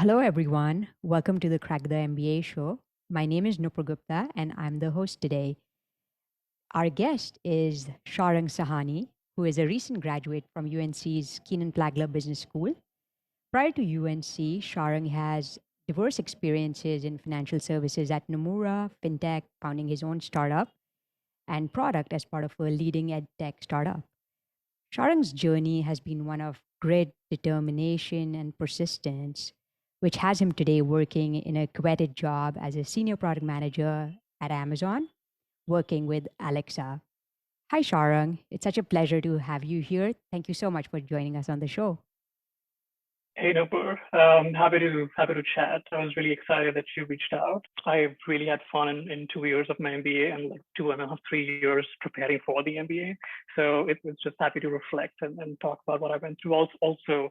Hello, everyone. Welcome to the Crack the MBA show. My name is Nupur Gupta, and I'm the host today. Our guest is Shaarang Sahanie, who is a recent graduate from UNC's Kenan-flagler Business School. Prior to UNC, Shaarang has diverse experiences in financial services at Nomura, FinTech, founding his own startup, and product as part of a leading ed tech startup. Sharang's journey has been one of grit, determination, and persistence, which has him today working in a coveted job as a senior product manager at Amazon, working with Alexa. Hi, Sharang. It's such a pleasure to have you here. Thank you so much for joining us on the show. Hey, Nupur. Happy to chat. I was really excited that you reached out. I really had fun in 2 years of my MBA and like 2.5, 3 years preparing for the MBA. So it was just happy to reflect and talk about what I went through. Also,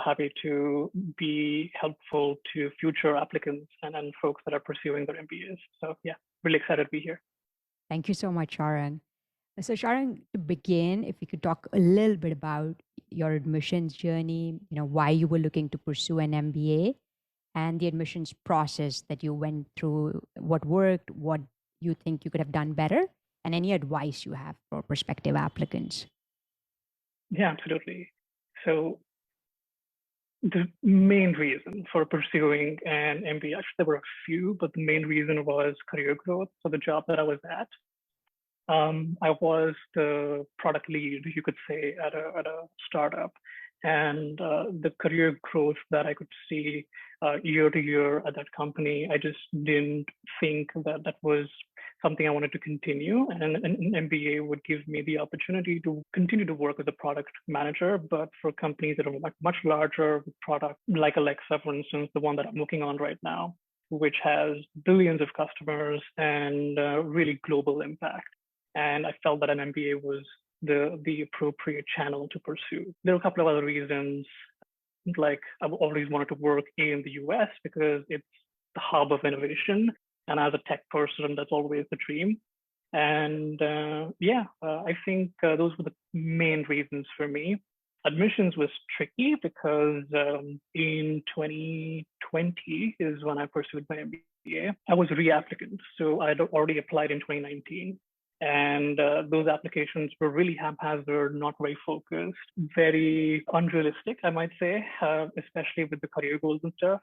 happy to be helpful to future applicants and folks that are pursuing their MBAs. So yeah, really excited to be here. Thank you so much, Sharang. So, Sharang, to begin, if you could talk a little bit about your admissions journey, why you were looking to pursue an MBA and the admissions process that you went through, what worked, what you think you could have done better, and any advice you have for prospective applicants. Yeah, absolutely. So the main reason for pursuing an MBA, actually, there were a few, but the main reason was career growth. So the job that I was at, I was the product lead, you could say, at a startup. And the career growth that I could see year to year at that company, I just didn't think that that was something I wanted to continue. And an MBA would give me the opportunity to continue to work as a product manager, but for companies that are much larger product, like Alexa, for instance, the one that I'm working on right now, which has billions of customers and really global impact. And I felt that an MBA was the appropriate channel to pursue. There are a couple of other reasons, like I've always wanted to work in the US because it's the hub of innovation. And as a tech person, that's always the dream. And I think those were the main reasons for me. Admissions was tricky because in 2020 is when I pursued my MBA. I was a reapplicant, so I'd already applied in 2019. And those applications were really haphazard, not very focused, very unrealistic, I might say, especially with the career goals and stuff.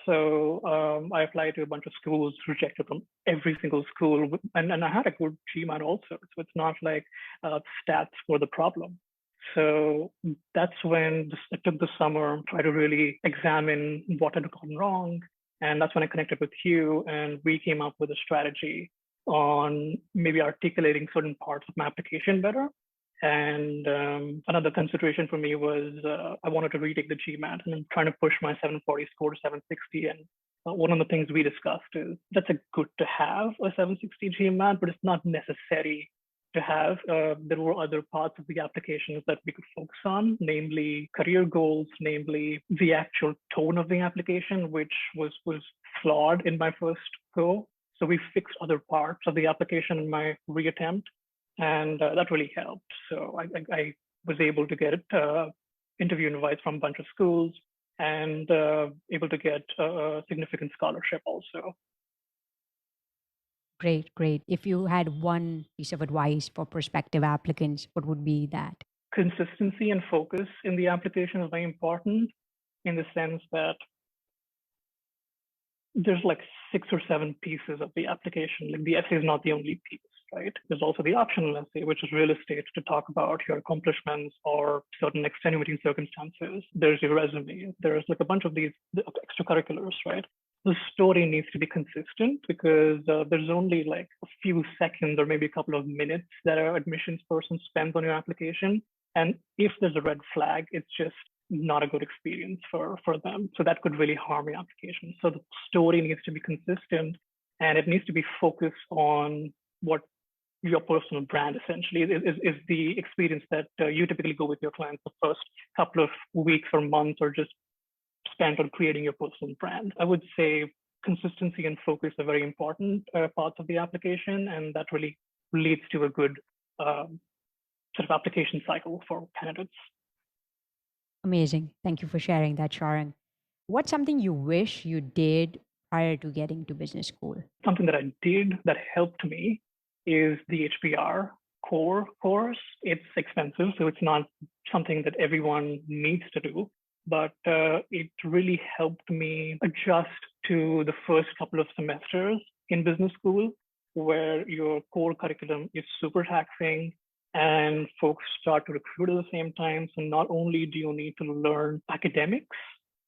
So I applied to a bunch of schools, rejected from every single school, and I had a good GMAT also. So it's not like stats were the problem. So that's when I took the summer, try to really examine what had gone wrong. And that's when I connected with you, and we came up with a strategy on maybe articulating certain parts of my application better. And another consideration for me was I wanted to retake the GMAT, and I'm trying to push my 740 score to 760. And one of the things we discussed is that's a good to have a 760 GMAT, but it's not necessary to have. There were other parts of the applications that we could focus on, namely career goals, namely the actual tone of the application, which was flawed in my first go. So we fixed other parts of the application in my reattempt, and that really helped. So I was able to get interview invites from a bunch of schools and able to get a significant scholarship also. Great, great. If you had one piece of advice for prospective applicants, what would be that? Consistency and focus in the application is very important in the sense that there's like 6 or 7 pieces of the application. Like the essay is not the only piece, right? There's also the optional essay, which is real estate to talk about your accomplishments or certain extenuating circumstances. There's your resume. There's like a bunch of these extracurriculars, right? The story needs to be consistent because there's only like a few seconds or maybe a couple of minutes that an admissions person spends on your application. And if there's a red flag, it's just not a good experience for them. So that could really harm your application. So the story needs to be consistent and it needs to be focused on what your personal brand essentially is the experience that you typically go with your clients the first couple of weeks or months or just spent on creating your personal brand. I would say consistency and focus are very important parts of the application, and that really leads to a good sort of application cycle for candidates. Amazing. Thank you for sharing that, Sharon. What's something you wish you did prior to getting to business school? Something that I did that helped me is the HBR core course. It's expensive, so it's not something that everyone needs to do, but it really helped me adjust to the first couple of semesters in business school, where your core curriculum is super taxing and folks start to recruit at the same time. So not only do you need to learn academics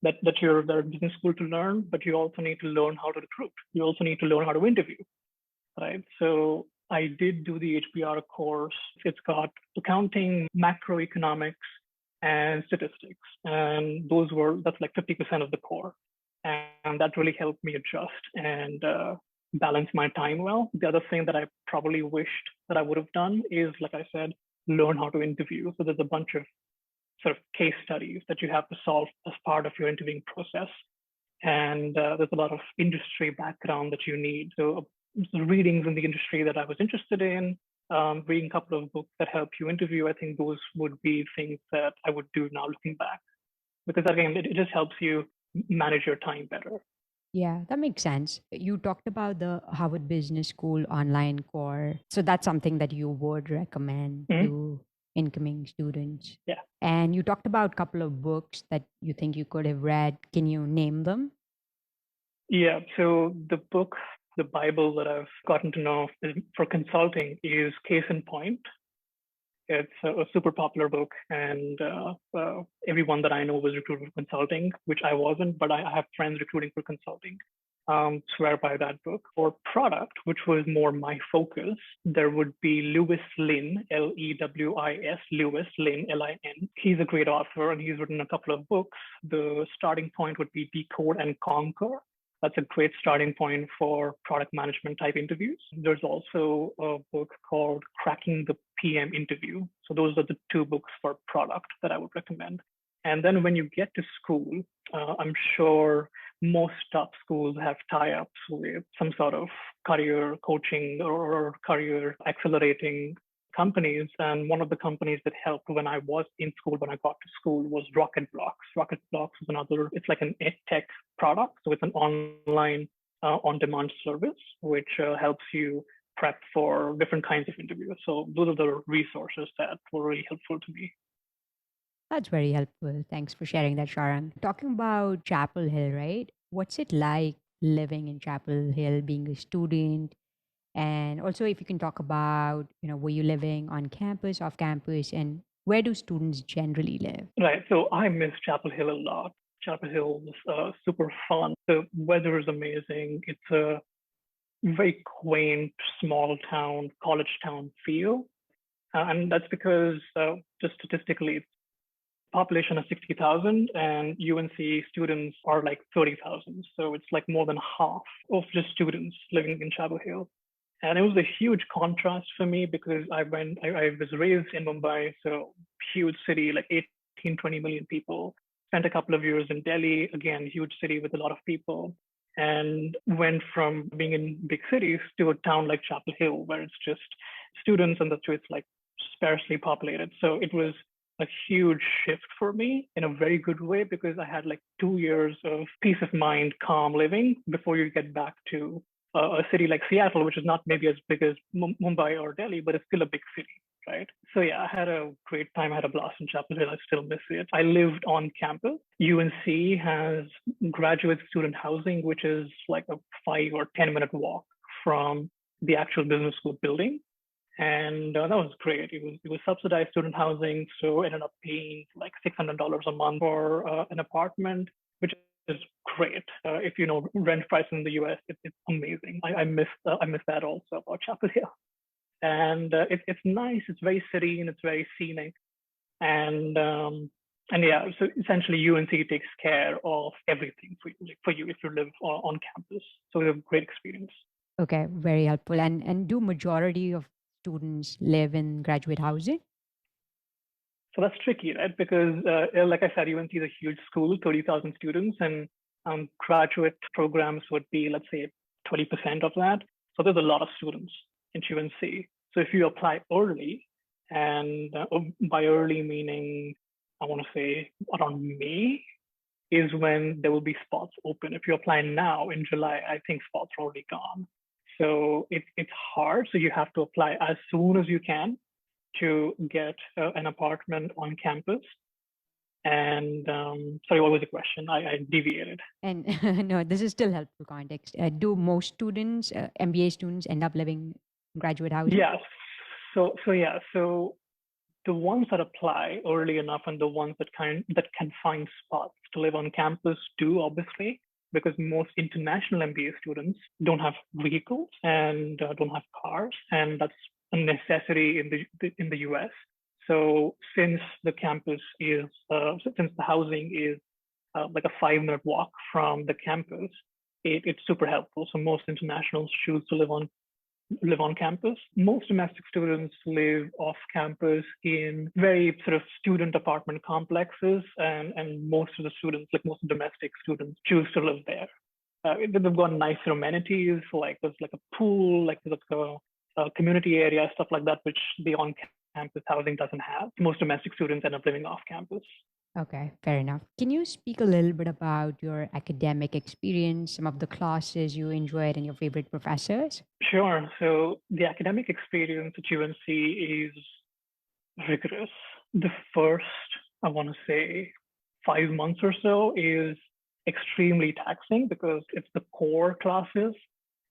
that you're there at business school to learn, but you also need to learn how to recruit. You also need to learn how to interview, right? So I did do the HBR course. It's got accounting, macroeconomics, and statistics. And that's like 50% of the core. And that really helped me adjust and balance my time well. The other thing that I probably wished that I would have done is, like I said, learn how to interview. So there's a bunch of sort of case studies that you have to solve as part of your interviewing process. And there's a lot of industry background that you need. So the readings in the industry that I was interested in, reading a couple of books that help you interview, I think those would be things that I would do now looking back. Because again, it just helps you manage your time better. Yeah, that makes sense. You talked about the Harvard Business School online core. So that's something that you would recommend Mhm. to incoming students. Yeah. And you talked about a couple of books that you think you could have read. Can you name them? Yeah. So the book, the Bible that I've gotten to know for consulting is Case in Point. It's a super popular book, and everyone that I know was recruited for consulting, which I wasn't, but I have friends recruiting for consulting. Swear by that book. For product, which was more my focus, there would be Lewis Lin, Lewis, Lewis Lin, Lin. He's a great author, and he's written a couple of books. The starting point would be Decode and Conquer. That's a great starting point for product management type interviews. There's also a book called Cracking the PM Interview. So those are the two books for product that I would recommend. And then when you get to school, I'm sure most top schools have tie-ups with some sort of career coaching or career accelerating companies. And one of the companies that helped when I was in school, when I got to school, was Rocket Blocks. Rocket Blocks is another, it's like an ed tech product. So it's an online on-demand service, which helps you prep for different kinds of interviews. So those are the resources that were really helpful to me. That's very helpful. Thanks for sharing that, Shaarang. Talking about Chapel Hill, right? What's it like living in Chapel Hill, being a student? And also, if you can talk about, were you living on campus, off campus, and where do students generally live? Right. So I miss Chapel Hill a lot. Chapel Hill was super fun. The weather is amazing. It's a very quaint, small town, college town feel. And that's because just statistically, population of 60,000 and UNC students are like 30,000. So it's like more than half of just students living in Chapel Hill. And it was a huge contrast for me because I was raised in Mumbai, so huge city, like 18, 20 million people. Spent a couple of years in Delhi, again, huge city with a lot of people. And went from being in big cities to a town like Chapel Hill, where it's just students and that's why it's like sparsely populated. So it was a huge shift for me in a very good way because I had like 2 years of peace of mind, calm living before you get back to a city like Seattle, which is not maybe as big as Mumbai or Delhi, but it's still a big city, right? So yeah, I had a great time. I had a blast in Chapel Hill. I still miss it. I lived on campus. UNC has graduate student housing, which is like a 5 or 10 minute walk from the actual business school building. And that was great. It was subsidized student housing, so I ended up paying like $600 a month for an apartment, which is great. If you know rent prices in the U.S., it's amazing. I miss that also about Chapel Hill, and it's nice. It's very serene. It's very scenic, and yeah. So essentially, UNC takes care of everything for you, like for you if you live on campus. So it's a great experience. Okay, very helpful. And do majority of students live in graduate housing? So that's tricky, right? Because, like I said, UNC is a huge school, 30,000 students, and graduate programs would be, let's say, 20% of that. So there's a lot of students in UNC. So if you apply early, and by early meaning, I want to say around May, is when there will be spots open. If you apply now in July, I think spots are already gone. So it's hard. So you have to apply as soon as you can to get an apartment on campus. And sorry, what was the question? I deviated. And no, this is still helpful context. Do most students, MBA students, end up living in graduate housing? Yes. So the ones that apply early enough and the ones that can find spots to live on campus do, obviously, because most international MBA students don't have vehicles and don't have cars, and that's a necessity in the US. So since the campus is since the housing is like a 5-minute walk from the campus, it's super helpful. So most internationals choose to live on campus. Most domestic students live off campus in very sort of student apartment complexes, and most of the students, like most domestic students, choose to live there. They've got nicer amenities, like there's like a pool, like there's a community area, stuff like that, which the on-campus housing doesn't have. Most domestic students end up living off campus. Okay, fair enough. Can you speak a little bit about your academic experience, some of the classes you enjoyed, and your favorite professors? Sure. So the academic experience at UNC is rigorous. The first, I want to say, 5 months or so is extremely taxing because it's the core classes,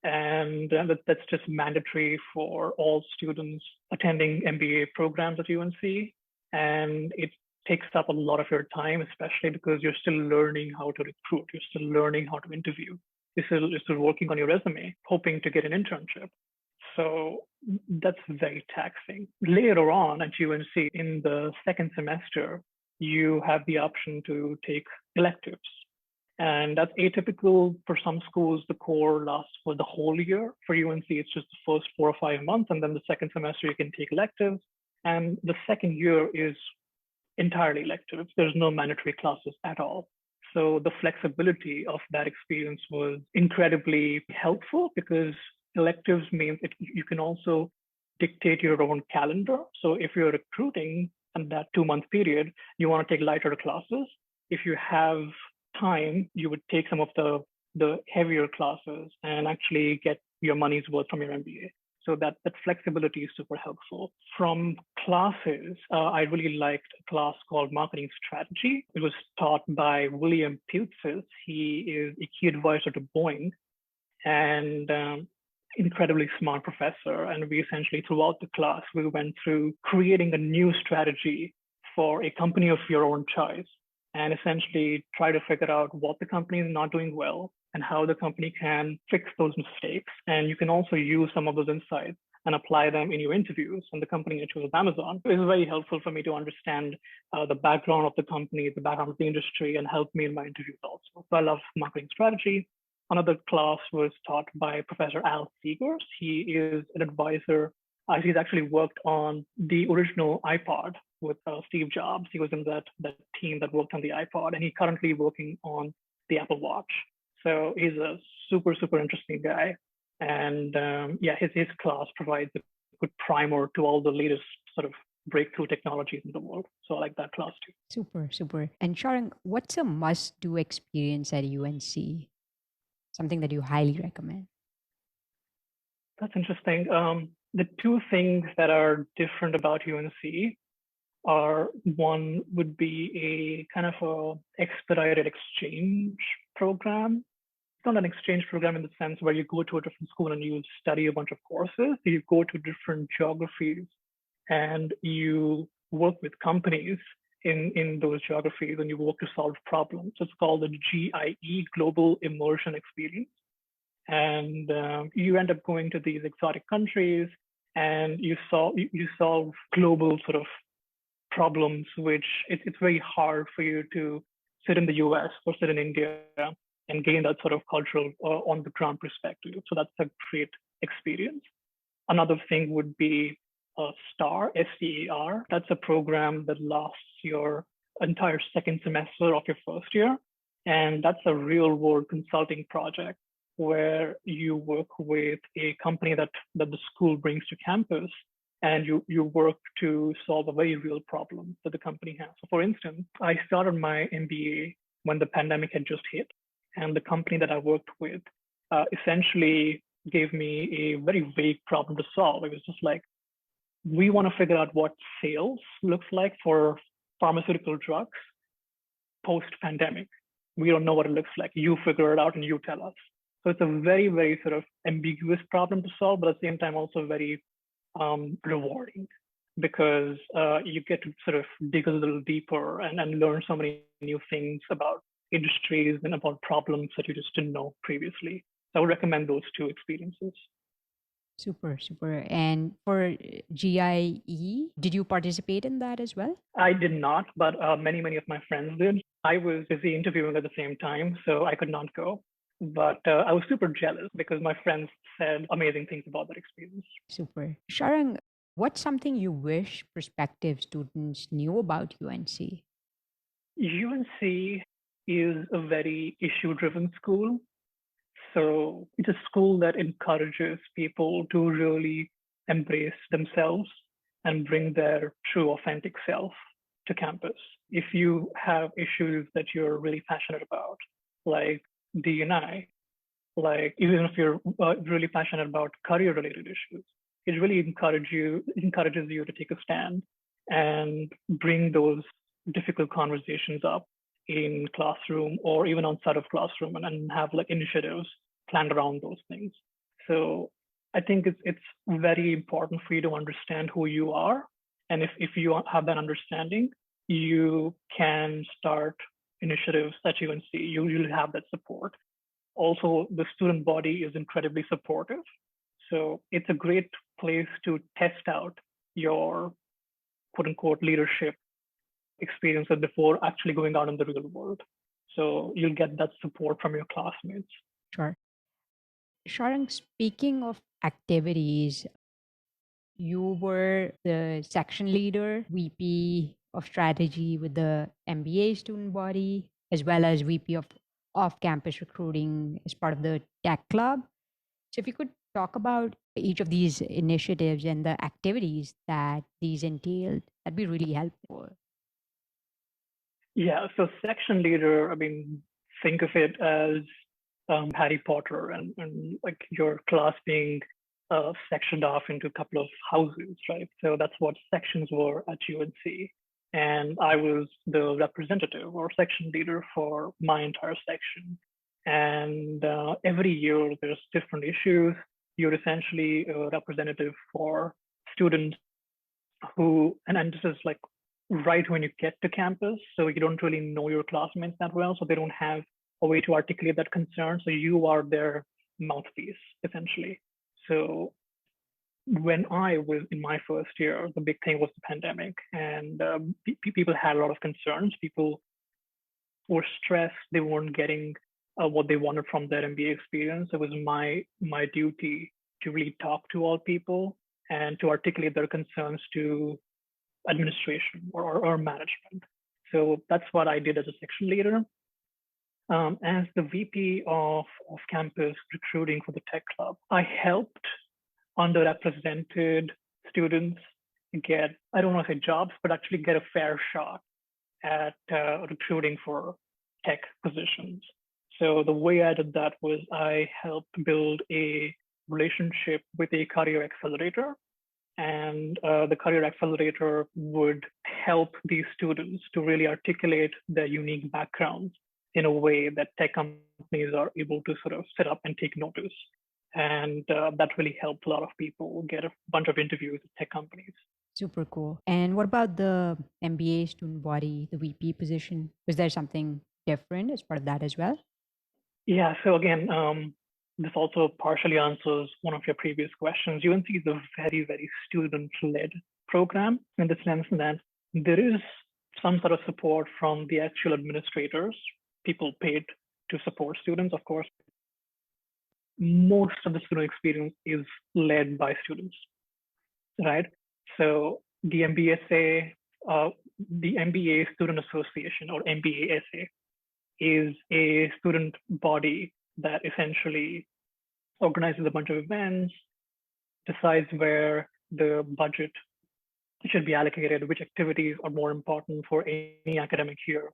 and that's just mandatory for all students attending MBA programs at UNC. And it takes up a lot of your time, especially because you're still learning how to recruit, you're still learning how to interview, you're still working on your resume, hoping to get an internship. So that's very taxing. Later on at UNC, in the second semester, you have the option to take electives. And that's atypical for some schools. The core lasts for the whole year. For UNC, it's just the first 4 or 5 months. And then the second semester, you can take electives. And the second year is entirely electives. There's no mandatory classes at all. So the flexibility of that experience was incredibly helpful because electives means you can also dictate your own calendar. So if you're recruiting in that 2-month period, you want to take lighter classes. If you have time, you would take some of the heavier classes and actually get your money's worth from your MBA. So that flexibility is super helpful. From classes, I really liked a class called Marketing Strategy. It was taught by William Piltzis. He is a key advisor to Boeing and incredibly smart professor. And we essentially, throughout the class, we went through creating a new strategy for a company of your own choice and essentially try to figure out what the company is not doing well and how the company can fix those mistakes. And you can also use some of those insights and apply them in your interviews. And the company I chose was Amazon. It was very helpful for me to understand the background of the company, the background of the industry, and help me in my interviews also. So I love marketing strategy. Another class was taught by Professor Al Seegers. He is an advisor. He's actually worked on the original iPod with Steve Jobs. He was in that team that worked on the iPod, and he's currently working on the Apple Watch. So he's a super, super interesting guy. And his class provides a good primer to all the latest sort of breakthrough technologies in the world. So I like that class too. Super, super. And Shaarang, what's a must-do experience at UNC? Something that you highly recommend? That's interesting. The two things that are different about UNC are one would be a kind of a expedited exchange program. It's not an exchange program in the sense where you go to a different school and you study a bunch of courses. You go to different geographies and you work with companies in those geographies and you work to solve problems. It's called the GIE, Global Immersion Experience. And you end up going to these exotic countries and you solve global sort of problems, which it's very hard for you to sit in the US or sit in India and gain that sort of cultural on the ground perspective. So that's a great experience. Another thing would be STAR, STAR. That's a program that lasts your entire second semester of your first year. And that's a real world consulting project where you work with a company that the school brings to campus and you work to solve a very real problem that the company has. So for instance, I started my MBA when the pandemic had just hit. And the company that I worked with essentially gave me a very vague problem to solve. It was just like, we want to figure out what sales looks like for pharmaceutical drugs post pandemic. We don't know what it looks like. You figure it out and you tell us. So it's a very, very sort of ambiguous problem to solve, but at the same time, also very rewarding because you get to sort of dig a little deeper and learn so many new things about industries and about problems that you just didn't know previously. So I would recommend those two experiences. Super, super. And for GIE, did you participate in that as well? I did not, but many of my friends did. I was busy interviewing at the same time, so I could not go. But I was super jealous because my friends said amazing things about that experience. Super. Sharang, what's something you wish prospective students knew about UNC? UNC is a very issue-driven school. So it's a school that encourages people to really embrace themselves and bring their true, authentic self to campus. If you have issues that you're really passionate about, like D&I, like even if you're really passionate about career-related issues, it really encourages you to take a stand and bring those difficult conversations up in classroom or even outside of classroom and have like initiatives planned around those things. So I think it's very important for you to understand who you are. And if you have that understanding, you can start initiatives at UNC. You'll have that support. Also, the student body is incredibly supportive. So it's a great place to test out your quote unquote leadership experiences before actually going out in the real world. So you'll get that support from your classmates. Sure. Sharang, speaking of activities, you were the section leader, VP of strategy with the MBA student body, as well as VP of off campus recruiting as part of the tech club. So, if you could talk about each of these initiatives and the activities that these entailed, that'd be really helpful. Yeah, so section leader, I mean, think of it as Harry Potter and like your class being sectioned off into a couple of houses, right? So that's what sections were at UNC. And I was the representative or section leader for my entire section. And every year there's different issues. You're essentially a representative for students who, and this is like right when you get to campus, so you don't really know your classmates that well, so they don't have a way to articulate that concern. So you are their mouthpiece, essentially. So when I was in my first year, the big thing was the pandemic, and people had a lot of concerns. People were stressed; they weren't getting what they wanted from their MBA experience. It was my duty to really talk to all people and to articulate their concerns to administration or management. So that's what I did as a section leader. As the VP of campus recruiting for the tech club, I helped underrepresented students get, I don't want to say jobs, but actually get a fair shot at recruiting for tech positions. So the way I did that was I helped build a relationship with a career accelerator, and the career accelerator would help these students to really articulate their unique backgrounds in a way that tech companies are able to sort of sit up and take notice. And that really helped a lot of people get a bunch of interviews with tech companies. Super cool. And what about the MBA student body, the VP position? Was there something different as part of that as well? Yeah, so again, this also partially answers one of your previous questions. UNC is a very, very student-led program in the sense that there is some sort of support from the actual administrators, people paid to support students, of course. Most of the student experience is led by students, right? So the MBSA, the MBA Student Association or MBASA is a student body that essentially organizes a bunch of events, decides where the budget should be allocated, which activities are more important for any academic year.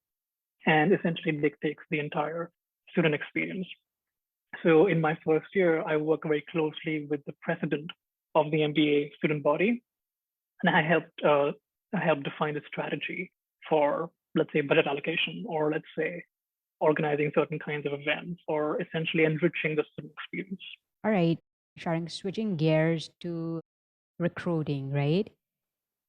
and essentially dictates the entire student experience. So in my first year, I worked very closely with the president of the MBA student body, and I helped define the strategy for, let's say, budget allocation, or let's say organizing certain kinds of events, or essentially enriching the student experience. All right, Sharing, switching gears to recruiting, right?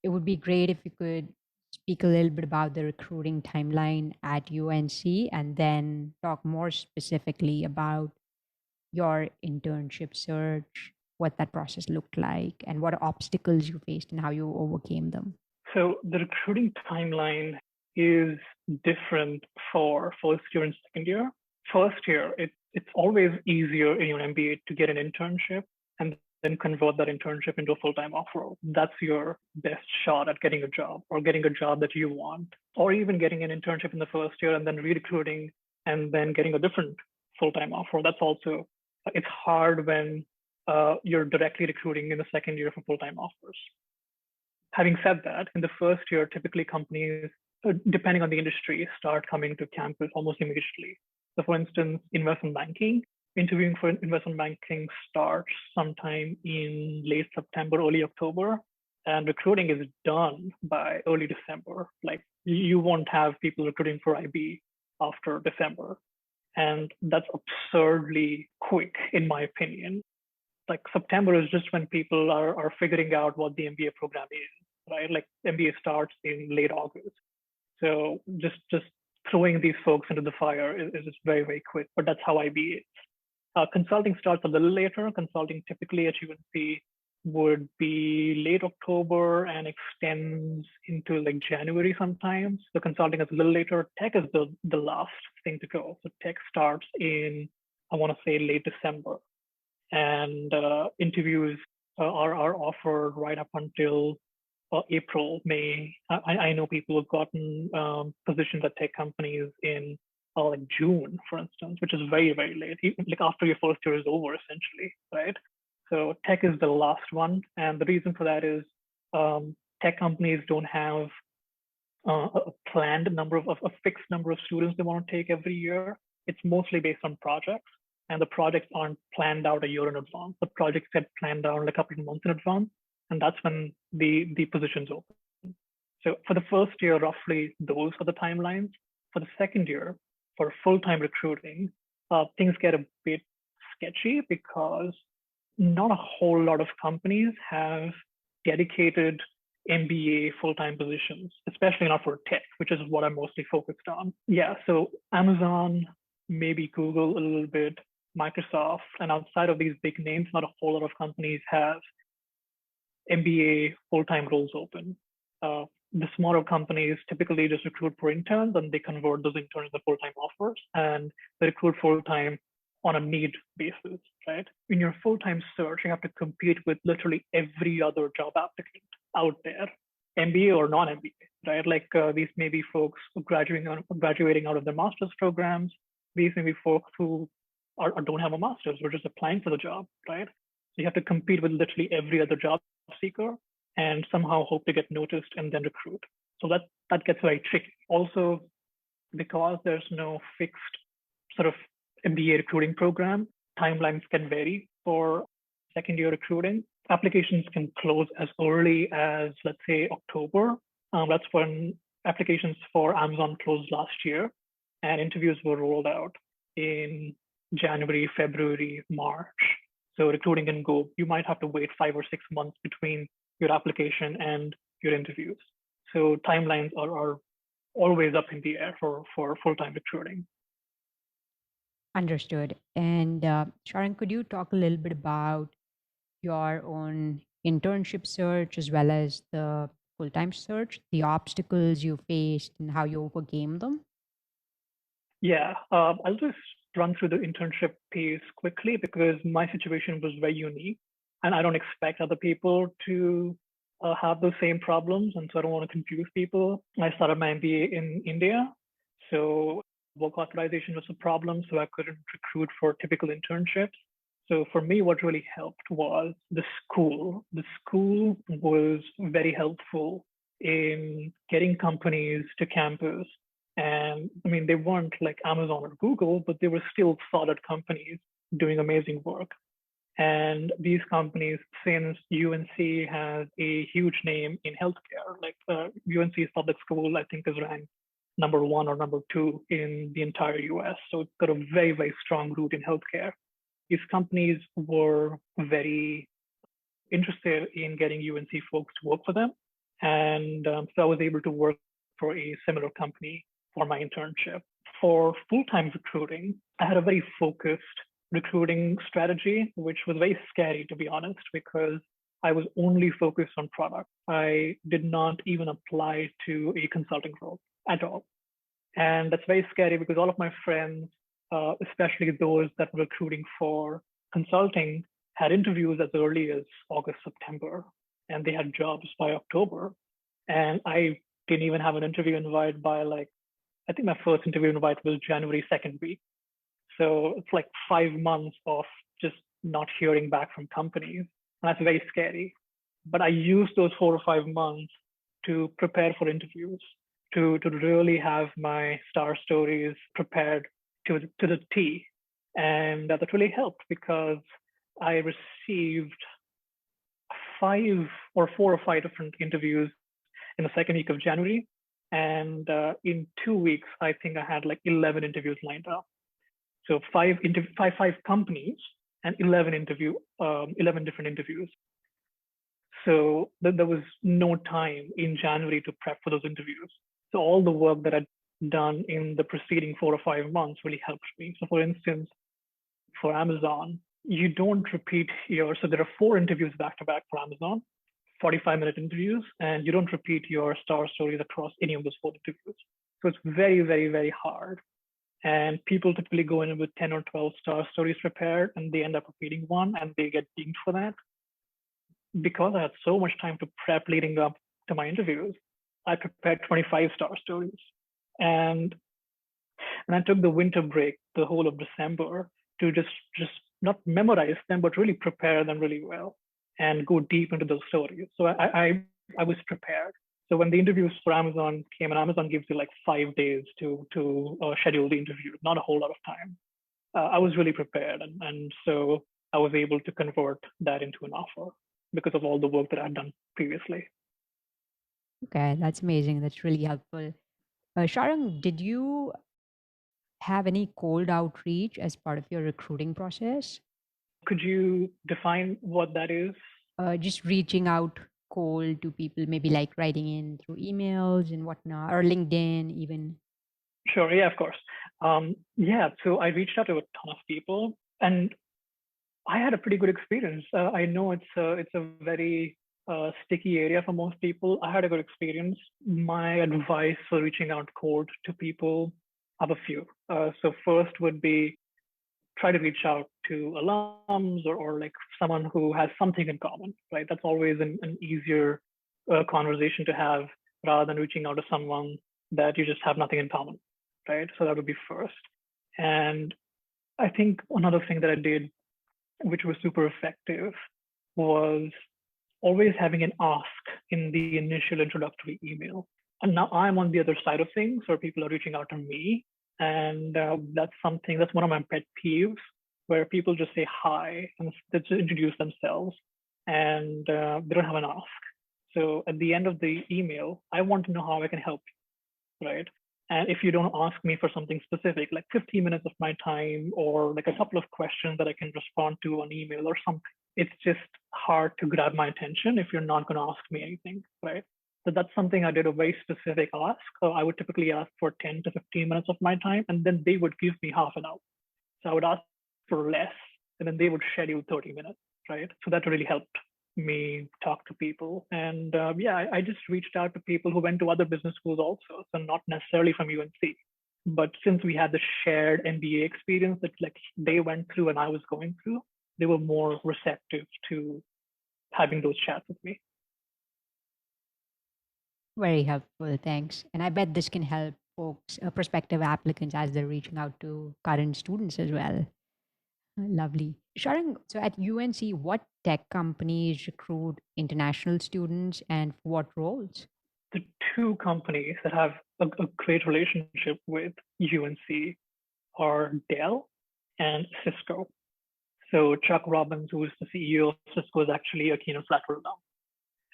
It would be great if you could speak a little bit about the recruiting timeline at UNC and then talk more specifically about your internship search, what that process looked like, and what obstacles you faced and how you overcame them. So the recruiting timeline is different for first year and second year. First year, it's always easier in your MBA to get an internship and then convert that internship into a full-time offer. That's your best shot at getting a job, or getting a job that you want, or even getting an internship in the first year and then re-recruiting and then getting a different full-time offer. That's also, it's hard when you're directly recruiting in the second year for full-time offers. Having said that, in the first year, typically companies, depending on the industry, start coming to campus almost immediately. So for instance, investment banking, interviewing for investment banking starts sometime in late September, early October, and recruiting is done by early December. Like you won't have people recruiting for IB after December. And that's absurdly quick, in my opinion. Like September is just when people are figuring out what the MBA program is, right? Like MBA starts in late August. So just throwing these folks into the fire is just very, very quick, but that's how IB is. Consulting starts a little later. Consulting typically at UNC would be late October and extends into like January sometimes. So consulting is a little later. Tech is the last thing to go. So tech starts in, I want to say, late December. And interviews are offered right up until April, May. I know people who've gotten positions at tech companies in like June, for instance, which is very, very late, even like after your first year is over, essentially, right? So tech is the last one. And the reason for that is tech companies don't have a planned number of a fixed number of students they want to take every year. It's mostly based on projects, and the projects aren't planned out a year in advance. The projects get planned out a couple of months in advance, and that's when the positions open. So for the first year, roughly those are the timelines. For the second year, for full-time recruiting, things get a bit sketchy because not a whole lot of companies have dedicated MBA full-time positions, especially not for tech, which is what I'm mostly focused on. Yeah, so Amazon, maybe Google a little bit, Microsoft, and outside of these big names, not a whole lot of companies have MBA full-time roles open. The smaller companies typically just recruit for interns, and they convert those interns into full-time offers, and they recruit full-time on a need basis, right? In your full-time search, you have to compete with literally every other job applicant out there, MBA or non-MBA, right? Like these may be folks graduating out of their master's programs. These may be folks who don't have a master's, we're just applying for the job, right? So you have to compete with literally every other job seeker and somehow hope to get noticed and then recruit. So that gets very tricky. Also, because there's no fixed sort of MBA recruiting program, timelines can vary for second year recruiting. Applications can close as early as, let's say, October. That's when applications for Amazon closed last year, and interviews were rolled out in January, February, March. So recruiting can go, you might have to wait 5 or 6 months between your application and your interviews. So timelines are always up in the air for full-time recruiting. Understood. And Sharon, could you talk a little bit about your own internship search as well as the full time search, the obstacles you faced, and how you overcame them? Yeah, I'll just run through the internship piece quickly because my situation was very unique, and I don't expect other people to have those same problems, and so I don't want to confuse people. I started my MBA in India, so work authorization was a problem, so I couldn't recruit for typical internships. So for me, what really helped was the school. The school was very helpful in getting companies to campus And I mean, they weren't like Amazon or Google, but they were still solid companies doing amazing work. And these companies, since UNC has a huge name in healthcare, like UNC's public school, I think is ranked number one or number two in the entire US. So it's got a very, very strong root in healthcare. These companies were very interested in getting UNC folks to work for them. And so I was able to work for a similar company for my internship. For full-time recruiting, I had a very focused recruiting strategy, which was very scary, to be honest, because I was only focused on product. I did not even apply to a consulting role at all. And that's very scary because all of my friends, especially those that were recruiting for consulting, had interviews as early as August, September, and they had jobs by October. And I didn't even have an interview invite by like, I think my first interview invite was January 2nd week. So it's like 5 months of just not hearing back from companies. And that's very scary. But I used those 4 or 5 months to prepare for interviews, to really have my star stories prepared to the T. And that really helped because I received 4 or 5 different interviews in the second week of January. And in 2 weeks, I think I had like 11 interviews lined up. So five companies and 11 different interviews. So there was no time in January to prep for those interviews. So all the work that I'd done in the preceding 4 or 5 months really helped me. So for instance, for Amazon, you don't repeat so there are 4 interviews back to back for Amazon, 45-minute interviews, and you don't repeat your star stories across any of those 4 interviews. So it's very, very, very hard. And people typically go in with 10 or 12 star stories prepared and they end up repeating one and they get dinged for that. Because I had so much time to prep leading up to my interviews, I prepared 25 star stories. And I took the winter break, the whole of December, to just not memorize them, but really prepare them really well and go deep into those stories. So I was prepared. So when the interviews for Amazon came, and Amazon gives you like 5 days to schedule the interview, not a whole lot of time. I was really prepared, and so I was able to convert that into an offer because of all the work that I'd done previously. Okay, that's amazing. That's really helpful. Shaarang, did you have any cold outreach as part of your recruiting process? Could you define what that is? Just reaching out cold to people, maybe like writing in through emails and whatnot, or LinkedIn even. Sure, yeah, of course. Yeah, so I reached out to a ton of people, and I had a pretty good experience. I know it's a very sticky area for most people. I had a good experience. My advice for reaching out cold to people, I have a few. So first would be try to reach out to alums or like someone who has something in common, right? That's always an easier conversation to have rather than reaching out to someone that you just have nothing in common, right? So that would be first. And I think another thing that I did, which was super effective, was always having an ask in the initial introductory email. And now I'm on the other side of things where people are reaching out to me. And that's one of my pet peeves where people just say hi and they just introduce themselves and they don't have an ask. So at the end of the email, I want to know how I can help you, right? And if you don't ask me for something specific, like 15 minutes of my time or like a couple of questions that I can respond to on email or something, it's just hard to grab my attention if you're not going to ask me anything, right? So that's something I did, a very specific ask. So I would typically ask for 10 to 15 minutes of my time, and then they would give me half an hour. So I would ask for less, and then they would schedule 30 minutes, right? So that really helped me talk to people. And yeah, I just reached out to people who went to other business schools also, so not necessarily from UNC. But since we had the shared MBA experience that like they went through and I was going through, they were more receptive to having those chats with me. Very helpful, thanks. And I bet this can help folks, prospective applicants, as they're reaching out to current students as well. Lovely. Sharang, so at UNC, what tech companies recruit international students and for what roles? The two companies that have a great relationship with UNC are Dell and Cisco. So Chuck Robbins, who is the CEO of Cisco, is actually a kenan-flagler now.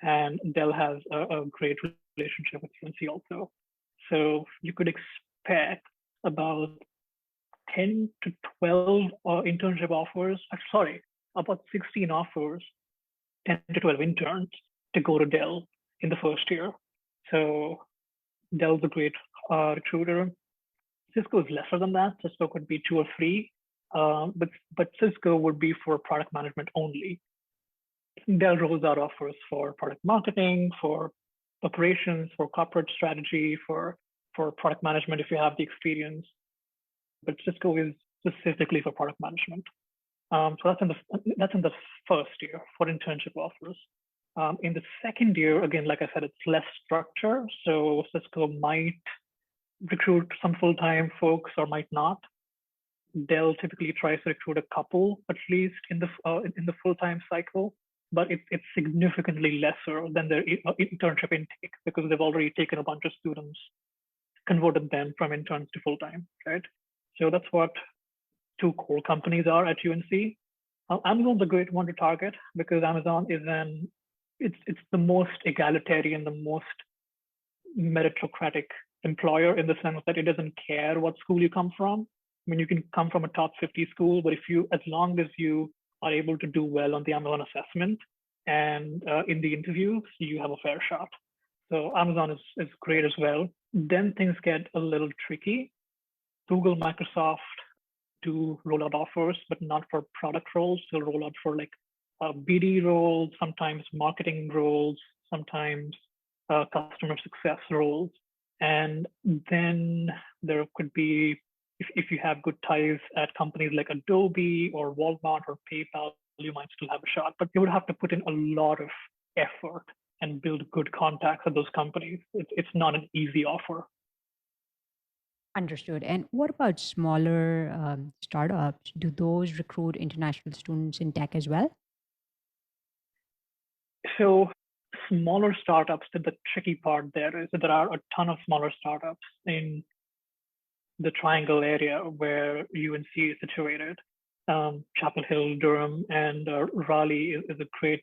And Dell has a great relationship with UNC also. So you could expect about 10 to 12 internship offers, sorry, about 16 offers, 10 to 12 interns to go to Dell in the first year. So Dell's a great recruiter. Cisco is lesser than that. Cisco could be 2 or 3, but Cisco would be for product management only. Dell rolls out offers for product marketing, for operations, for corporate strategy, for product management if you have the experience. But Cisco is specifically for product management. So that's in the first year for internship offers. In the second year, again, like I said, it's less structure. So Cisco might recruit some full-time folks or might not. Dell typically tries to recruit a couple at least in the full-time cycle, but it's significantly lesser than their internship intake because they've already taken a bunch of students, converted them from interns to full-time, right? So that's what 2 core companies are at UNC. Amazon's a great one to target because Amazon is it's the most egalitarian, the most meritocratic employer in the sense that it doesn't care what school you come from. I mean, you can come from a top 50 school, but as long as you are able to do well on the Amazon assessment and in the interviews, you have a fair shot. So Amazon is great as well. Then things get a little tricky. Google, Microsoft do roll out offers, but not for product roles. They'll roll out for like BD roles, sometimes marketing roles, sometimes customer success roles. And then there could be, if you have good ties at companies like Adobe or Walmart or PayPal, you might still have a shot, but you would have to put in a lot of effort and build good contacts at those companies. It's not an easy offer. Understood. And what about smaller startups? Do those recruit international students in tech as well? So smaller startups, the tricky part there is that there are a ton of smaller startups in the Triangle area where UNC is situated. Chapel Hill, Durham, and Raleigh is a great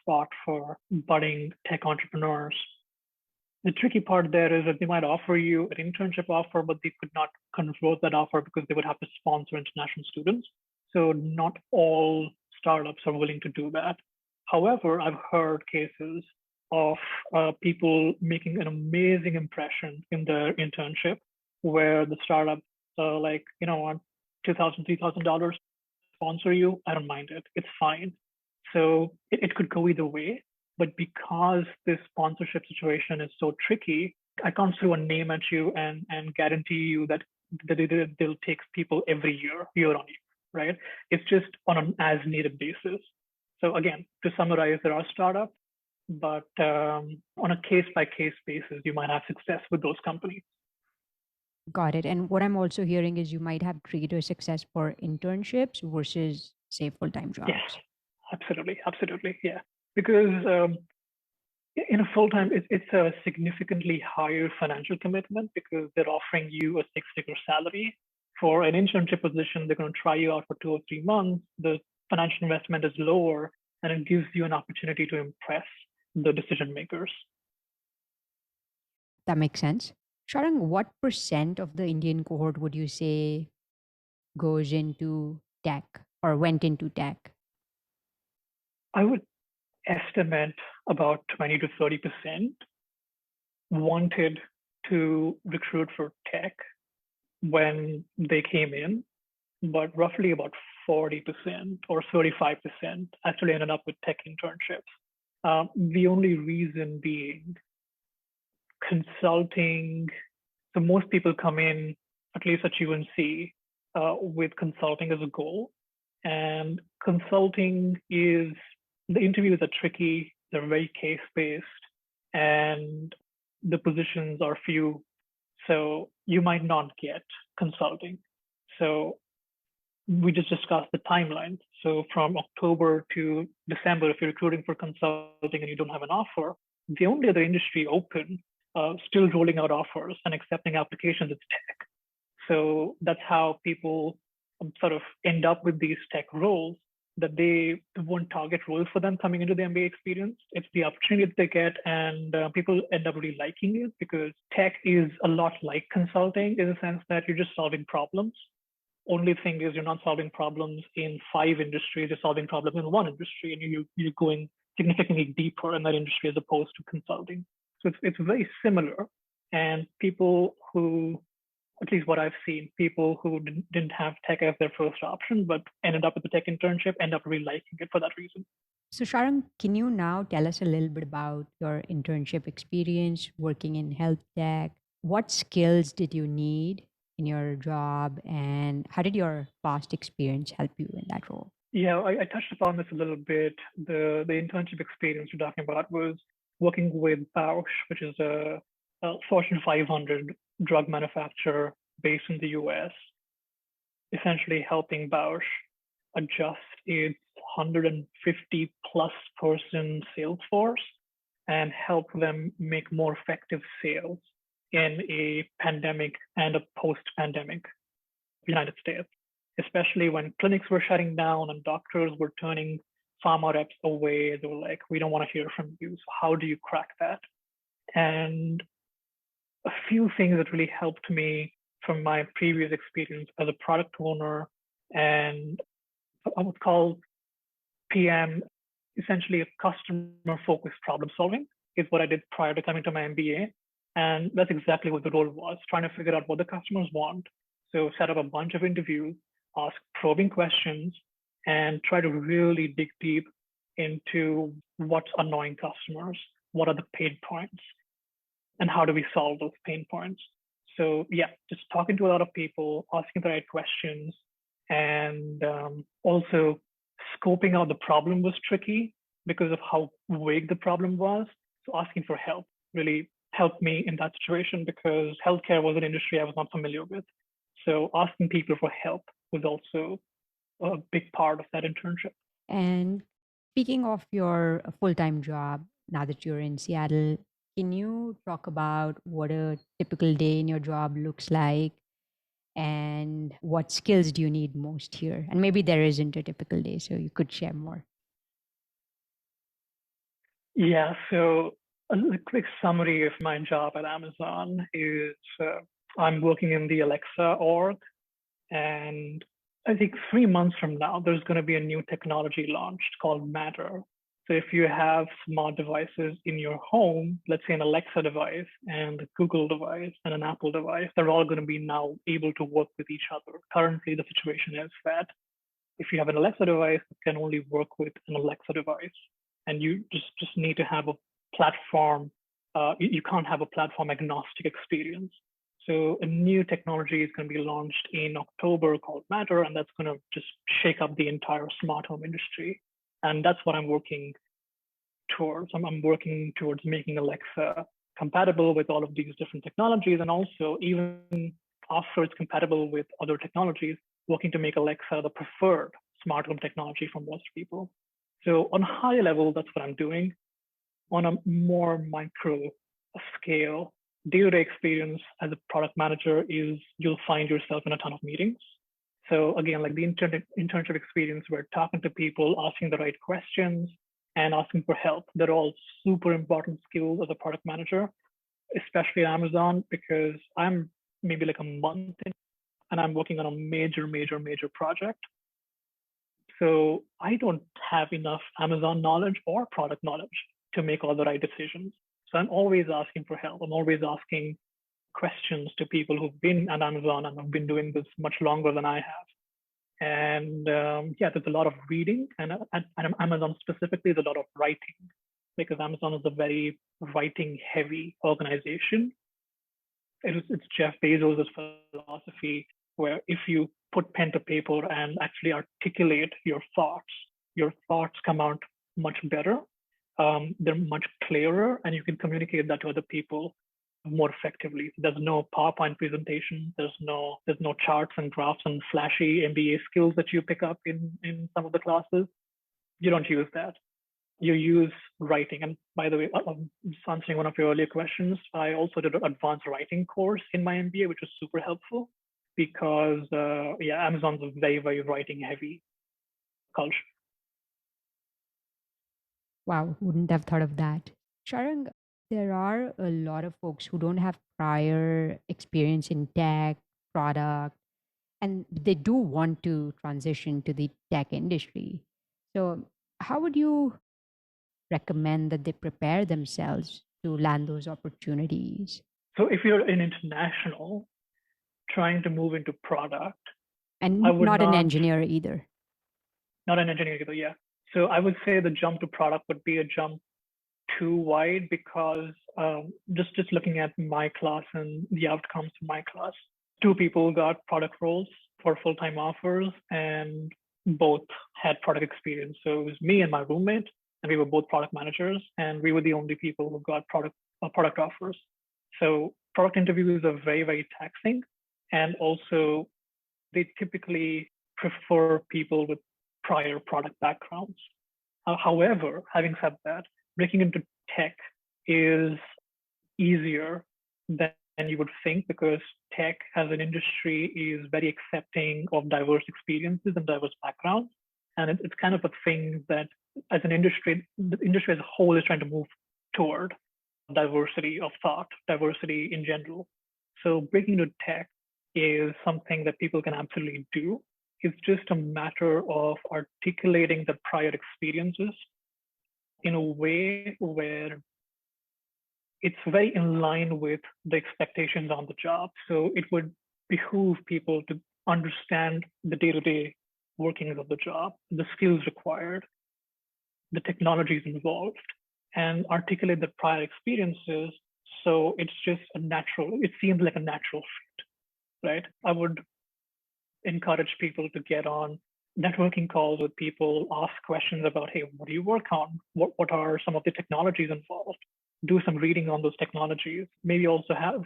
spot for budding tech entrepreneurs. The tricky part there is that they might offer you an internship offer, but they could not convert that offer because they would have to sponsor international students. So not all startups are willing to do that. However, I've heard cases of people making an amazing impression in their internship where the startup like, on $2,000, $3,000 sponsor you, I don't mind it. It's fine. So it could go either way. But because this sponsorship situation is so tricky, I can't throw a name at you and guarantee you that they'll take people every year on year, right? It's just on an as needed basis. So again, to summarize, there are startups, but on a case by case basis, you might have success with those companies. Got it. And what I'm also hearing is you might have greater success for internships versus, say, full-time Yes, jobs. absolutely, yeah. Because in a full-time, it's a significantly higher financial commitment because they're offering you a 6-figure salary. For an internship position, they're going to try you out for 2 or 3 months. The financial investment is lower, and it gives you an opportunity to impress the decision makers. That makes sense. Shaarang, what percent of the Indian cohort would you say goes into tech or went into tech? I would estimate about 20 to 30% wanted to recruit for tech when they came in, but roughly about 40% or 35% actually ended up with tech internships. The only reason being consulting. So most people come in, at least at UNC, with consulting as a goal. And consulting is, the interviews are tricky, they're very case-based, and the positions are few. So you might not get consulting. So we just discussed the timeline. So from October to December, if you're recruiting for consulting and you don't have an offer, the only other industry open still rolling out offers and accepting applications, it's tech. So that's how people sort of end up with these tech roles, that they won't target roles for them coming into the MBA experience. It's the opportunity that they get, and people end up really liking it because tech is a lot like consulting in the sense that you're just solving problems. Only thing is you're not solving problems in 5 industries, you're solving problems in one industry, and you're going significantly deeper in that industry as opposed to consulting. So it's very similar. And people who, at least what I've seen, people who didn't have tech as their first option, but ended up with a tech internship, end up really liking it for that reason. So, Shaarang, can you now tell us a little bit about your internship experience working in health tech? What skills did you need in your job, and how did your past experience help you in that role? Yeah, I touched upon this a little bit. The internship experience you're talking about was working with Bausch, which is a Fortune 500 drug manufacturer based in the US, essentially helping Bausch adjust its 150 plus person sales force and help them make more effective sales in a pandemic and a post-pandemic United States, especially when clinics were shutting down and doctors were turning pharma reps away. They were like, we don't want to hear from you. So how do you crack that? And a few things that really helped me from my previous experience as a product owner and I would call PM essentially a customer focused problem solving is what I did prior to coming to my MBA. And that's exactly what the role was, trying to figure out what the customers want. So set up a bunch of interviews, ask probing questions, and try to really dig deep into what's annoying customers, what are the pain points, and how do we solve those pain points. So yeah, just talking to a lot of people, asking the right questions, and also scoping out the problem was tricky because of how vague the problem was. So asking for help really helped me in that situation because healthcare was an industry I was not familiar with. So asking people for help was also a big part of that internship. And speaking of your full time job, now that you're in Seattle, can you talk about what a typical day in your job looks like and what skills do you need most here? And maybe there isn't a typical day, so you could share more. Yeah, so a quick summary of my job at Amazon is I'm working in the Alexa org, and I think 3 months from now, there's going to be a new technology launched called Matter. So if you have smart devices in your home, let's say an Alexa device and a Google device and an Apple device, they're all going to be now able to work with each other. Currently, the situation is that if you have an Alexa device, it can only work with an Alexa device. And you just need to have a platform. You can't have a platform agnostic experience. So a new technology is going to be launched in October called Matter, and that's going to just shake up the entire smart home industry. And that's what I'm working towards. I'm working towards making Alexa compatible with all of these different technologies, and also even after it's compatible with other technologies, working to make Alexa the preferred smart home technology for most people. So on a high level, that's what I'm doing. On a more micro scale, day-to-day experience as a product manager is you'll find yourself in a ton of meetings. So again, like the internship experience, we're talking to people, asking the right questions, and asking for help. They're all super important skills as a product manager, especially at Amazon, because I'm maybe like a month in and I'm working on a major project. So I don't have enough Amazon knowledge or product knowledge to make all the right decisions. So I'm always asking for help. I'm always asking questions to people who've been at Amazon and have been doing this much longer than I have. And yeah, there's a lot of reading, and Amazon specifically, there's a lot of writing because Amazon is a very writing-heavy organization. It's Jeff Bezos' philosophy where if you put pen to paper and actually articulate your thoughts come out much better. They're much clearer, and you can communicate that to other people more effectively. There's no PowerPoint presentation. There's no charts and graphs and flashy MBA skills that you pick up in some of the classes. You don't use that. you use writing. And by the way, just answering one of your earlier questions, I also did an advanced writing course in my MBA, which was super helpful because, yeah, Amazon's a very, very writing heavy culture. Wow, wouldn't have thought of that. Sharang, there are a lot of folks who don't have prior experience in tech, product, and they do want to transition to the tech industry. So, how would you recommend that they prepare themselves to land those opportunities? So if you're an international trying to move into product, I And would not an not, engineer either. not an engineer either, yeah. So I would say the jump to product would be a jump too wide because just looking at my class and the outcomes of my class, two people got product roles for full-time offers and both had product experience. So it was me and my roommate, and we were both product managers, and we were the only people who got product offers. So product interviews are very, very taxing, and also they typically prefer people with prior product backgrounds. However, having said that, breaking into tech is easier than you would think because tech as an industry is very accepting of diverse experiences and diverse backgrounds. And it's kind of a thing that as an industry, the industry as a whole is trying to move toward diversity of thought, diversity in general. So breaking into tech is something that people can absolutely do. It's just a matter of articulating the prior experiences in a way where it's very in line with the expectations on the job. So it would behoove people to understand the day-to-day workings of the job, the skills required, the technologies involved, and articulate the prior experiences. So it's just a natural, it seems like a natural fit, right? I would encourage people to get on networking calls with people, ask questions about, hey, what do you work on? What are some of the technologies involved? Do some reading on those technologies. Maybe also have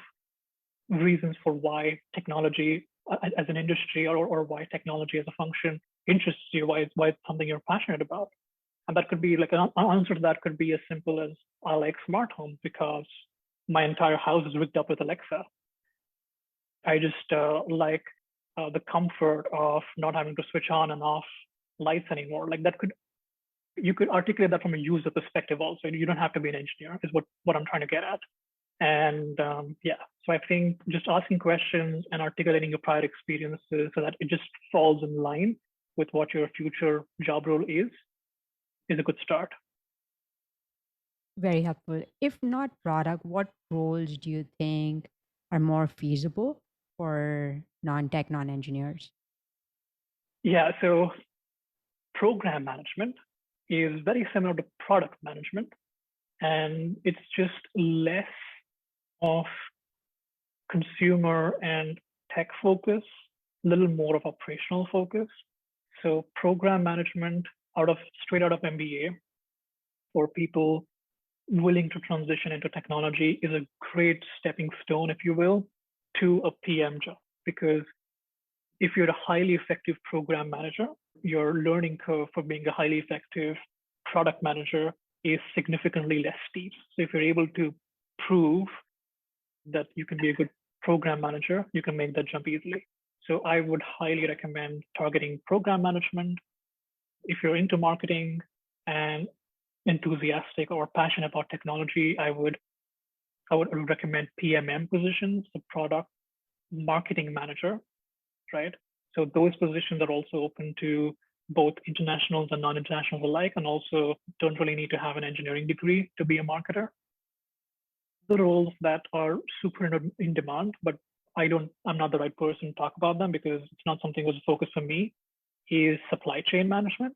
reasons for why technology as an industry or why technology as a function interests you, why it's something you're passionate about. And that could be like an answer to that could be as simple as I like smart homes because my entire house is rigged up with Alexa. I just like the comfort of not having to switch on and off lights anymore. Like that could you could articulate that from a user perspective also. You don't have to be an engineer is what I'm trying to get at. And yeah, so I think just asking questions and articulating your prior experiences so that it just falls in line with what your future job role is a good start. Very helpful. If not product, what roles do you think are more feasible for non tech, non engineers? Yeah, so program management is very similar to product management, and it's just less of consumer and tech focus, a little more of operational focus. So program management straight out of MBA for people willing to transition into technology is a great stepping stone, if you will, to a PM job. Because if you're a highly effective program manager, your learning curve for being a highly effective product manager is significantly less steep. So if you're able to prove that you can be a good program manager, you can make that jump easily. So I would highly recommend targeting program management. If you're into marketing and enthusiastic or passionate about technology, I would recommend PMM positions, the product marketing manager, right? So those positions are also open to both internationals and non-internationals alike, and also don't really need to have an engineering degree to be a marketer. The roles that are super in demand, but I'm not the right person to talk about them because it's not something that's a focus for me, is supply chain management.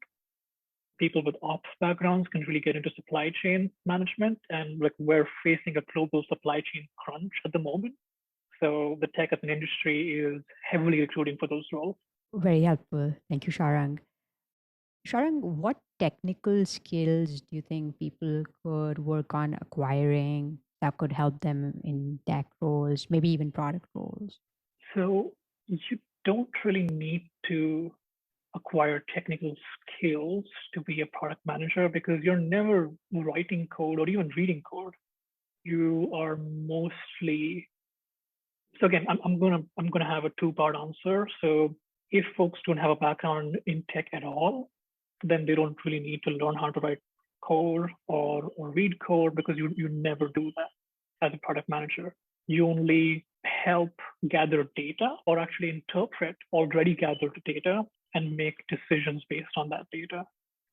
People with ops backgrounds can really get into supply chain management, and like we're facing a global supply chain crunch at the moment. So the tech as an industry is heavily recruiting for those roles. Very helpful. Thank you, Sharang. Sharang, what technical skills do you think people could work on acquiring that could help them in tech roles, maybe even product roles? So you don't really need to acquire technical skills to be a product manager because you're never writing code or even reading code. You are mostly so again, I'm gonna have a two-part answer. So if folks don't have a background in tech at all, then they don't really need to learn how to write code or read code because you never do that as a product manager. You only help gather data or actually interpret already gathered data and make decisions based on that data.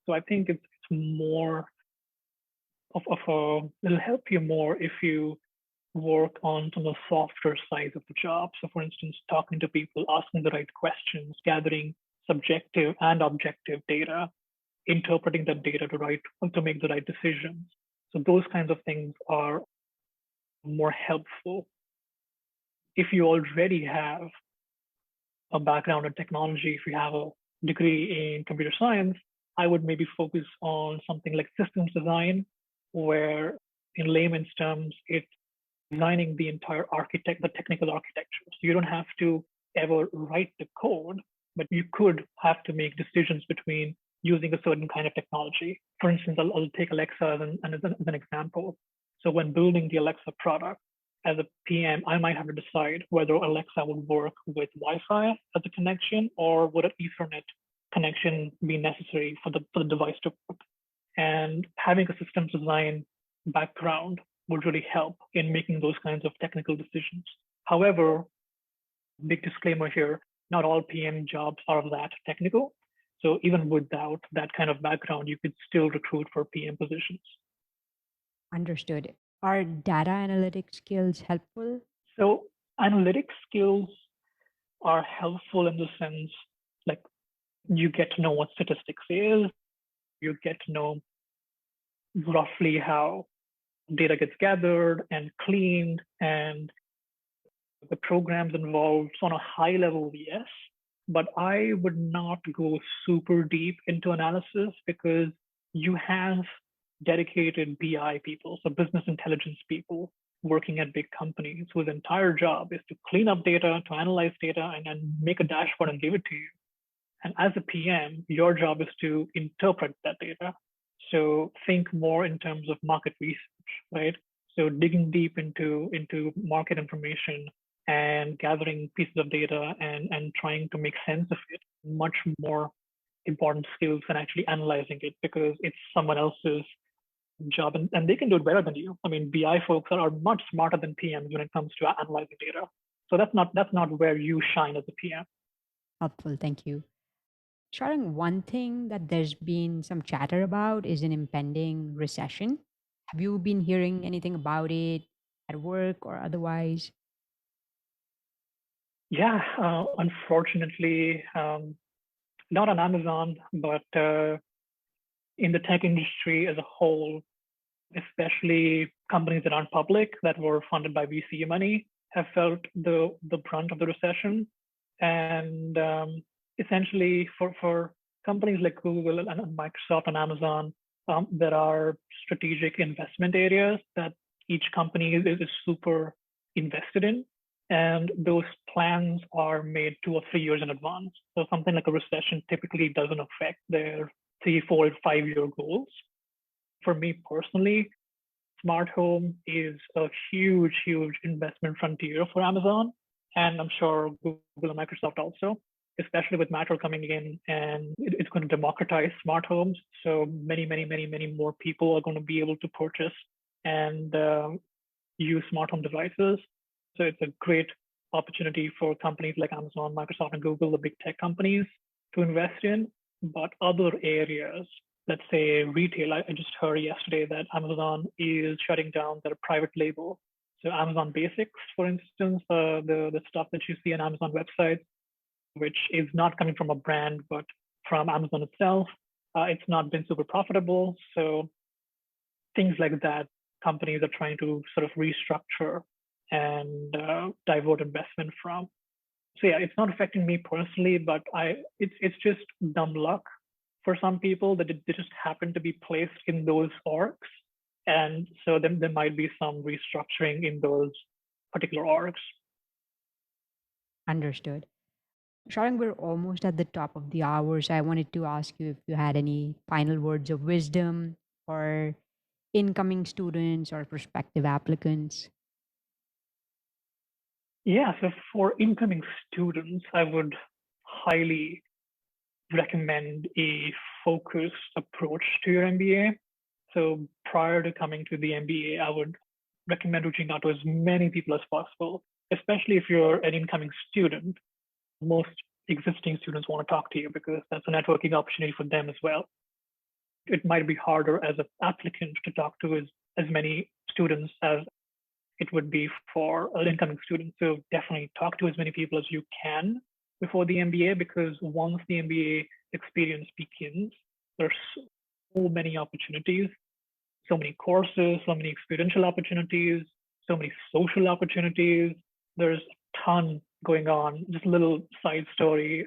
So I think it's more of a it'll help you more if you work on some of the softer sides of the job. So, for instance, talking to people, asking the right questions, gathering subjective and objective data, interpreting that data to make the right decisions. So, those kinds of things are more helpful. If you already have a background in technology, if you have a degree in computer science, I would maybe focus on something like systems design, where in layman's terms, it's designing the entire the technical architecture. So you don't have to ever write the code, but you could have to make decisions between using a certain kind of technology. For instance, I'll take Alexa as an example. So when building the Alexa product, as a PM, I might have to decide whether Alexa would work with Wi-Fi as a connection or would an Ethernet connection be necessary for the device to work. And having a systems design background would really help in making those kinds of technical decisions. However, big disclaimer here, not all PM jobs are that technical. So even without that kind of background, you could still recruit for PM positions. Understood. Are data analytics skills helpful? So analytics skills are helpful in the sense like you get to know what statistics is, you get to know roughly how data gets gathered and cleaned and the programs involved. So on a high level, yes, but I would not go super deep into analysis because you have dedicated BI people, so business intelligence people working at big companies whose entire job is to clean up data, to analyze data, and make a dashboard and give it to you. And as a PM, your job is to interpret that data. So think more in terms of market research, right? So digging deep into market information and gathering pieces of data and trying to make sense of it, much more important skills than actually analyzing it because it's someone else's job and they can do it better than you. I mean, BI folks are much smarter than PMs when it comes to analyzing data. So that's not where you shine as a PM. Helpful, thank you. Shaarang, one thing that there's been some chatter about is an impending recession. Have you been hearing anything about it at work or otherwise? Yeah, unfortunately, not on Amazon, but in the tech industry as a whole, especially companies that aren't public that were funded by VC money, have felt the brunt of the recession. And essentially, for companies like Google and Microsoft and Amazon, there are strategic investment areas that each company is super invested in. And those plans are made 2 or 3 years in advance. So something like a recession typically doesn't affect their 3, 4, 5 year goals. For me personally, smart home is a huge, huge investment frontier for Amazon. And I'm sure Google and Microsoft also, especially with Mattress coming in and it's going to democratize smart homes. So many more people are going to be able to purchase and use smart home devices. So it's a great opportunity for companies like Amazon, Microsoft, and Google, the big tech companies, to invest in. But other areas, let's say retail, I just heard yesterday that Amazon is shutting down their private label. So Amazon Basics, for instance, the stuff that you see on Amazon websites, which is not coming from a brand, but from Amazon itself, it's not been super profitable. So things like that, companies are trying to sort of restructure and divert investment from. So yeah, it's not affecting me personally, but it's just dumb luck for some people that they just happen to be placed in those orgs. And so then there might be some restructuring in those particular orgs. Understood. Shaarang, we're almost at the top of the hour, so I wanted to ask you if you had any final words of wisdom for incoming students or prospective applicants. Yeah, so for incoming students, I would highly recommend a focused approach to your MBA. So prior to coming to the MBA, I would recommend reaching out to as many people as possible, especially if you're an incoming student. Most existing students want to talk to you because that's a networking opportunity for them as well. It might be harder as an applicant to talk to as many students as it would be for an incoming student. So definitely talk to as many people as you can before the MBA, because once the MBA experience begins, there's so many opportunities, so many courses, so many experiential opportunities, so many social opportunities. There's a ton going on. Just a little side story.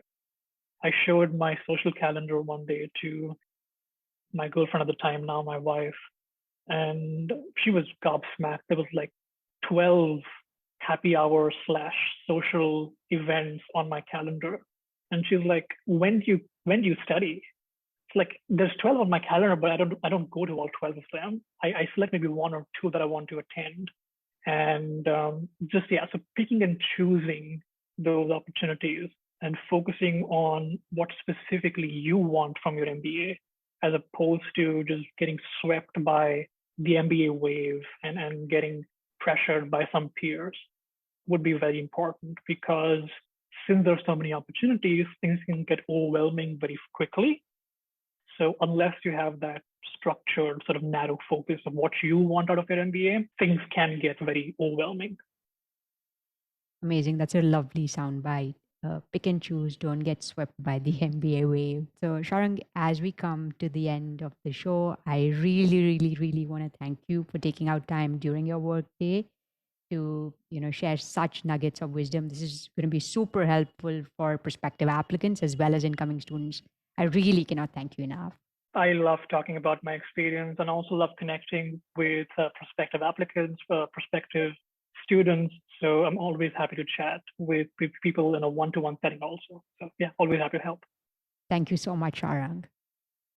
I showed my social calendar one day to my girlfriend at the time, now my wife, and she was gobsmacked. There was like 12 happy hour slash social events on my calendar. And she's like, when do you study? It's like there's 12 on my calendar, but I don't go to all 12 of them. I select maybe one or two that I want to attend. And just yeah, so picking and choosing those opportunities and focusing on what specifically you want from your MBA, as opposed to just getting swept by the MBA wave and getting pressured by some peers, would be very important, because since there's so many opportunities, things can get overwhelming very quickly. So unless you have that structured sort of narrow focus of what you want out of your MBA, things can get very overwhelming. Amazing. That's a lovely soundbite. Pick and choose, don't get swept by the MBA wave. So, Sharang, as we come to the end of the show, I really, really, really want to thank you for taking out time during your work day to share such nuggets of wisdom. This is going to be super helpful for prospective applicants as well as incoming students. I really cannot thank you enough. I love talking about my experience and also love connecting with prospective applicants, prospective students. So I'm always happy to chat with people in a one-to-one setting also. So yeah, always happy to help. Thank you so much, Sharang.